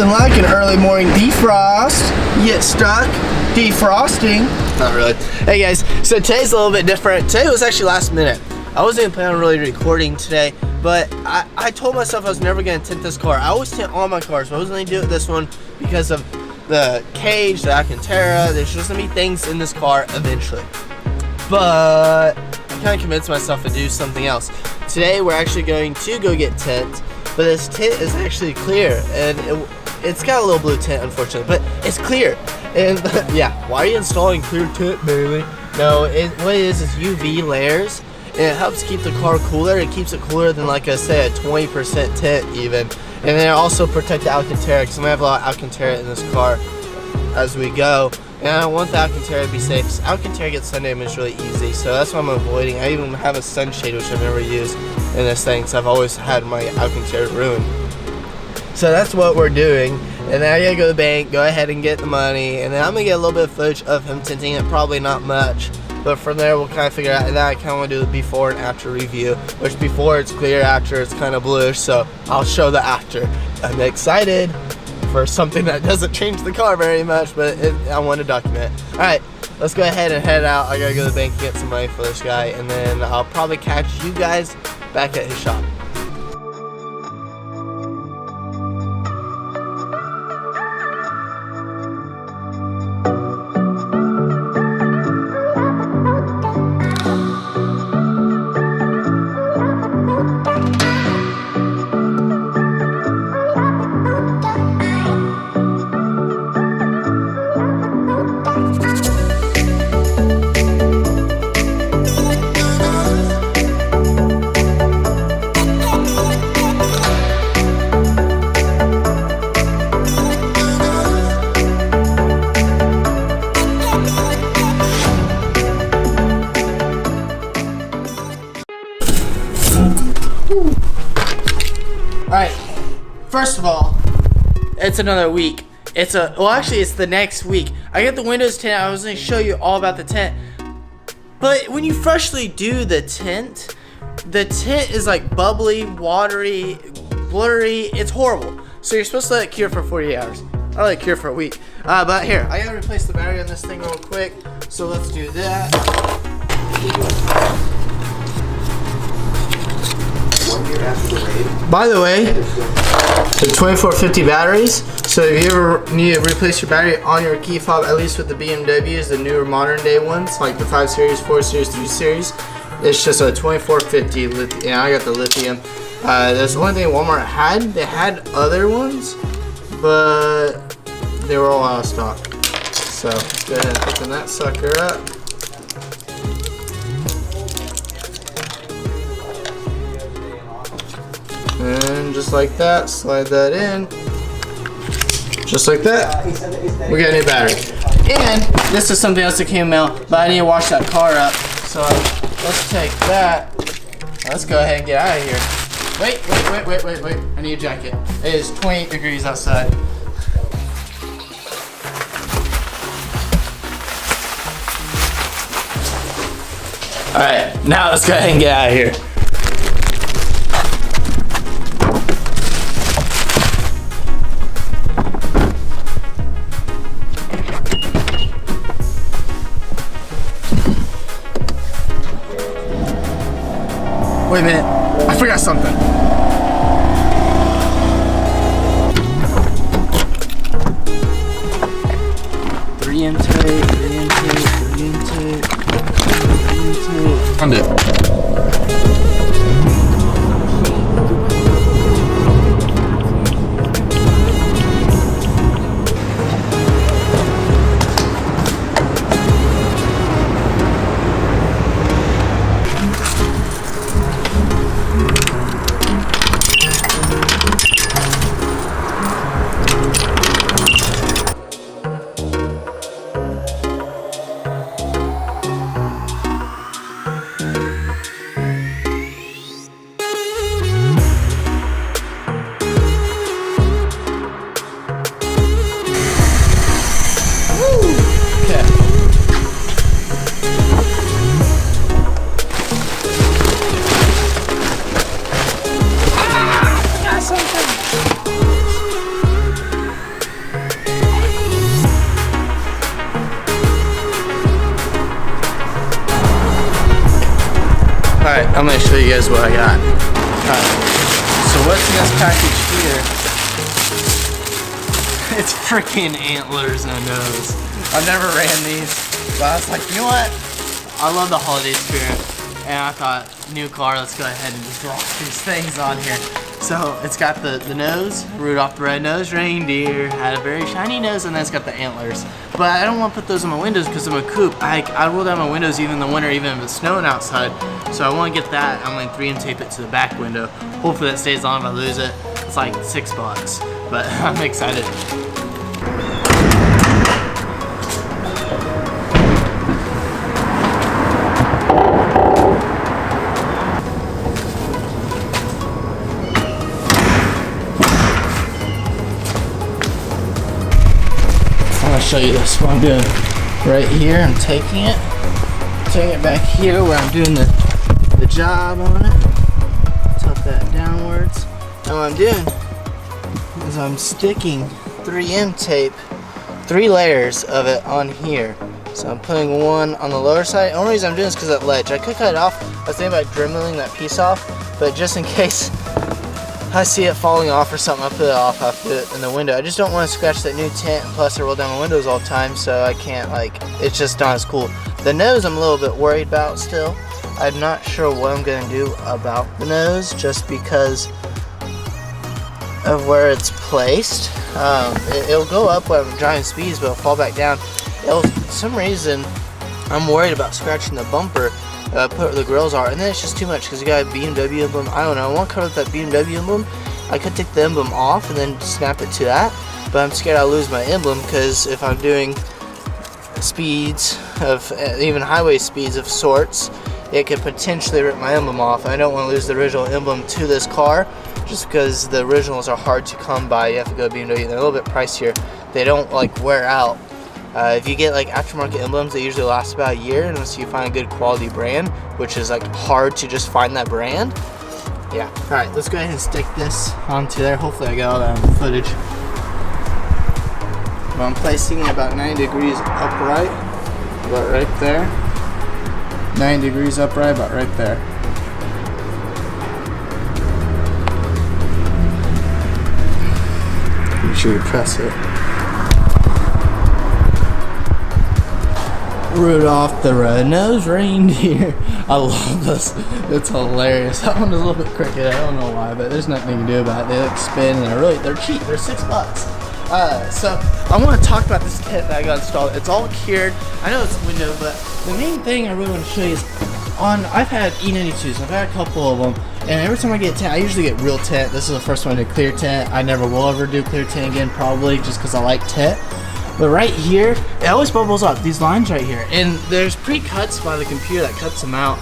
nothing like an early morning defrost. You get stuck defrosting. Not really. Hey guys, so today's a little bit different. Today was actually last minute. I wasn't even planning on really recording today, but I told myself I was never going to tint this car. I always tint all my cars, but I was going to do it this one because of the cage, the Alcantara. There's just going to be things in this car eventually. But I kind of convinced myself to do something else. Today we're actually going to go get tint, but this tint is actually clear, and it's got a little blue tint unfortunately, but it's clear. And yeah, why are you installing clear tint, Bailey? No, what it is UV layers, and it helps keep the car cooler. It keeps it cooler than, like I said, a 20% tint even. And then it also protect the Alcantara, because I'm gonna have a lot of Alcantara in this car as we go. And I don't want the Alcantara to be safe, because Alcantara gets sun damage really easy, so that's what I'm avoiding. I even have a sunshade, which I've never used in this thing, because I've always had my Alcantara ruined. So that's what we're doing. And then I gotta go to the bank, go ahead and get the money, and then I'm gonna get a little bit of footage of him tinting it, probably not much. But from there we'll kind of figure out, and then I kind of want to do the before and after review, which before it's clear, after it's kind of bluish, so I'll show the after. I'm excited for something that doesn't change the car very much, but I want to document. Alright, let's go ahead and head out. I gotta go to the bank and get some money for this guy, and then I'll probably catch you guys back at his shop. Alright, first of all, it's another week. Well actually it's the next week. I got the windows tint. I was going to show you all about the tint. But when you freshly do the tint is like bubbly, watery, blurry. It's horrible. So you're supposed to let it cure for 48 hours. I let it cure for a week. But here, I gotta replace the battery on this thing real quick. So let's do that. By the way, the 2450 batteries, so if you ever need to replace your battery on your key fob, at least with the BMWs, the newer modern day ones, like the 5 Series, 4 Series, 3 Series, it's just a 2450 lithium, and I got the lithium. That's the only thing Walmart had. They had other ones, but they were all out of stock. So let's go ahead and open that sucker up. And just like that, slide that in. Just like that, we got a new battery. And this is something else that came out, but I need to wash that car up. So let's take that. Let's go ahead and get out of here. Wait. I need a jacket. It is 28 degrees outside. Alright, now let's go ahead and get out of here. Wait a minute, I forgot something. Three intake. Found it. Alright, I'm gonna show you guys what I got. Alright, so what's in this package here? It's freaking antlers and a nose. I've never ran these, but I was like, you know what? I love the holiday spirit, and I thought, new car, let's go ahead and just drop these things on here. So it's got the nose, Rudolph the Red-Nosed Reindeer, had a very shiny nose, and then it's got the antlers. But I don't want to put those on my windows because I'm a coupe. I roll down my windows even in the winter, even if it's snowing outside. So I want to get that. I'm going to 3M tape it to the back window. Hopefully that stays on if I lose it. It's like $6, but I'm excited. Show you this, what I'm doing right here. I'm taking it back here where I'm doing the job on it, tuck that downwards, and what I'm doing is I'm sticking 3M tape, 3 layers of it on here. So I'm putting one on the lower side. The only reason I'm doing this is because of that ledge. I could cut it off. I was thinking about dremeling that piece off, but just in case I see it falling off or something, I'll put it off, I'll put it in the window. I just don't want to scratch that new tint, and plus I roll down my windows all the time, so I can't, like, it's just not as cool. The nose I'm a little bit worried about still. I'm not sure what I'm going to do about the nose, just because of where it's placed. It'll go up when I'm driving speeds, but it'll fall back down. For some reason, I'm worried about scratching the bumper. Put where the grills are, and then it's just too much because you got a BMW emblem. I don't know, I want to cover up that BMW emblem. I could take the emblem off and then snap it to that, but I'm scared I'll lose my emblem because if I'm doing speeds of even highway speeds of sorts, it could potentially rip my emblem off. I don't want to lose the original emblem to this car just because the originals are hard to come by. You have to go to BMW. They're a little bit pricier. They don't like wear out. If you get like aftermarket emblems, they usually last about a year unless you find a good quality brand, which is like hard to just find that brand. Yeah. All right, let's go ahead and stick this onto there. Hopefully I got all that footage. But I'm placing it about 90 degrees upright, about right there. 90 degrees upright, about right there. Make sure you press it. Rudolph the Red-Nosed Reindeer. I love this. It's hilarious. That one is a little bit crooked. I don't know why, but there's nothing you can do about it. They like spin and they're cheap. They're $6. So I want to talk about this kit that I got installed. It's all cured. I know it's a window, but the main thing I really want to show you is I've had E92s. I've had a couple of them, and every time I get tint, I usually get real tint. This is the first one to clear tint. I never will ever do clear tint again, probably just because I like tint. But right here, it always bubbles up, these lines right here. And there's pre-cuts by the computer that cuts them out.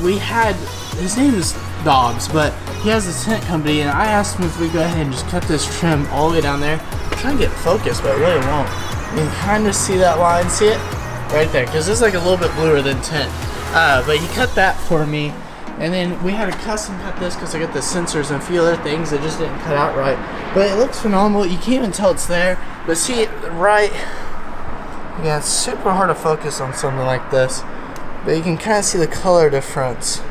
We had, his name is Dobbs, but he has a tint company, and I asked him if we go ahead and just cut this trim all the way down there. I'm trying to get focused, but it really won't. You can kind of see that line, see it? Right there, because it's like a little bit bluer than tint. But he cut that for me. And then we had to custom cut this because I got the sensors and a few other things that just didn't cut out right. But it looks phenomenal. You can't even tell it's there. But see it right, yeah, it's super hard to focus on something like this. But you can kind of see the color difference.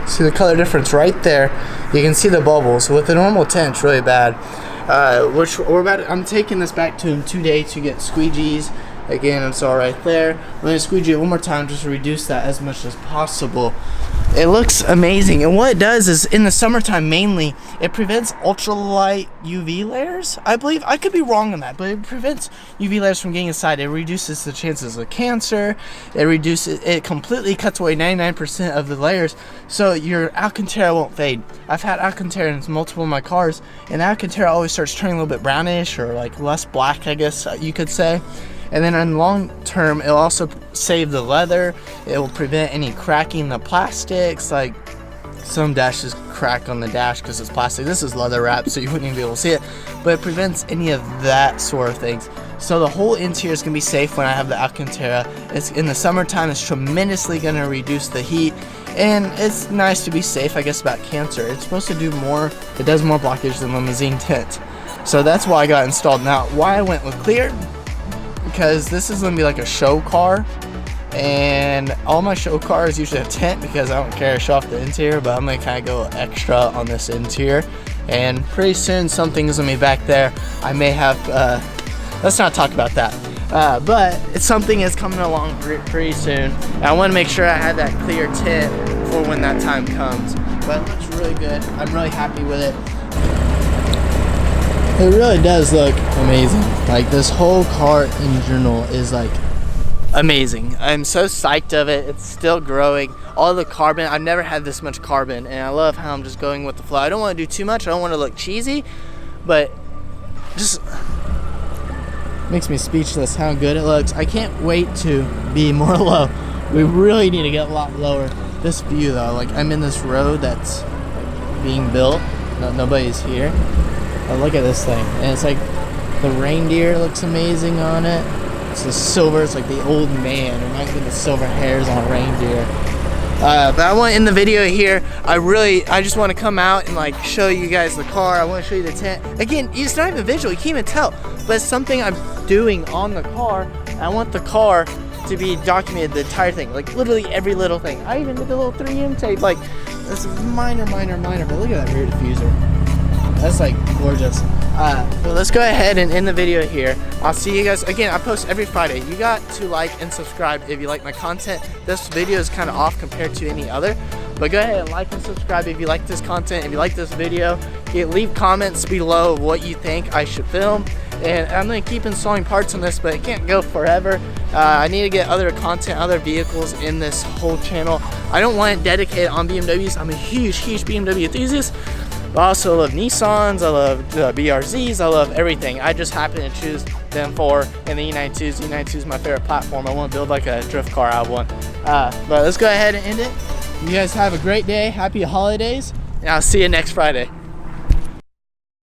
See the color difference right there. You can see the bubbles. With the normal tint, it's really bad. I'm taking this back to him today to get squeegees. Again, it's all right there. I'm going to squeegee it one more time just to reduce that as much as possible. It looks amazing, and what it does is in the summertime mainly, it prevents ultralight UV layers, I believe. I could be wrong on that, but it prevents UV layers from getting inside. It reduces the chances of cancer. It completely cuts away 99% of the layers, so your Alcantara won't fade. I've had Alcantara in multiple of my cars, and Alcantara always starts turning a little bit brownish or like less black, I guess you could say. And then in long term, it'll also save the leather. It will prevent any cracking the plastics. Like some dashes crack on the dash because it's plastic. This is leather wrapped, so you wouldn't even be able to see it. But it prevents any of that sort of things. So the whole interior is gonna be safe when I have the Alcantara. It's in the summertime. It's tremendously gonna reduce the heat, and it's nice to be safe, I guess, about cancer. It's supposed to do more. It does more blockage than limousine tint. So that's why I got installed. Now, why I went with clear? Because this is gonna be like a show car, And all my show cars usually have tint because I don't care to show off the interior, but I'm gonna kind of go extra on this interior. And pretty soon something's gonna be back there. I may have, let's not talk about that. But it's something is coming along pretty soon. And I wanna make sure I have that clear tint for when that time comes. But it looks really good. I'm really happy with it. It really does look amazing. Like this whole car in general is like amazing. I'm so psyched of it. It's still growing. All the carbon, I've never had this much carbon, and I love how I'm just going with the flow. I don't want to do too much. I don't want to look cheesy, but just makes me speechless how good it looks. I can't wait to be more low. We really need to get a lot lower. This view though, like I'm in this road that's being built. Nobody's here. Oh, look at this thing. And it's like the reindeer looks amazing on it. It's the silver, it's like the old man. It reminds me of the silver hairs on a reindeer. But I want in the video here, I just want to come out and like show you guys the car. I want to show you the tent. Again, it's not even visual, you can't even tell. But it's something I'm doing on the car. I want the car to be documented, the entire thing. Like literally every little thing. I even did the little 3M tape. Like, it's minor, but look at that rear diffuser. That's like gorgeous. Well, let's go ahead and end the video here. I'll see you guys again. I post every Friday. You got to like and subscribe if you like my content. This video is kind of off compared to any other, but go ahead and like and subscribe if you like this content, if you like this video. Leave comments below of what you think I should film, and I'm gonna keep installing parts on this, but it can't go forever. I need to get other content, other vehicles in this whole channel. I don't want it dedicated on BMWs. I'm a huge BMW enthusiast. I also love Nissans, I love BRZs, I love everything. I just happen to choose the M4 and the E92s. The E92 is my favorite platform. I want to build like a drift car I want. But let's go ahead and end it. You guys have a great day, happy holidays, and I'll see you next Friday.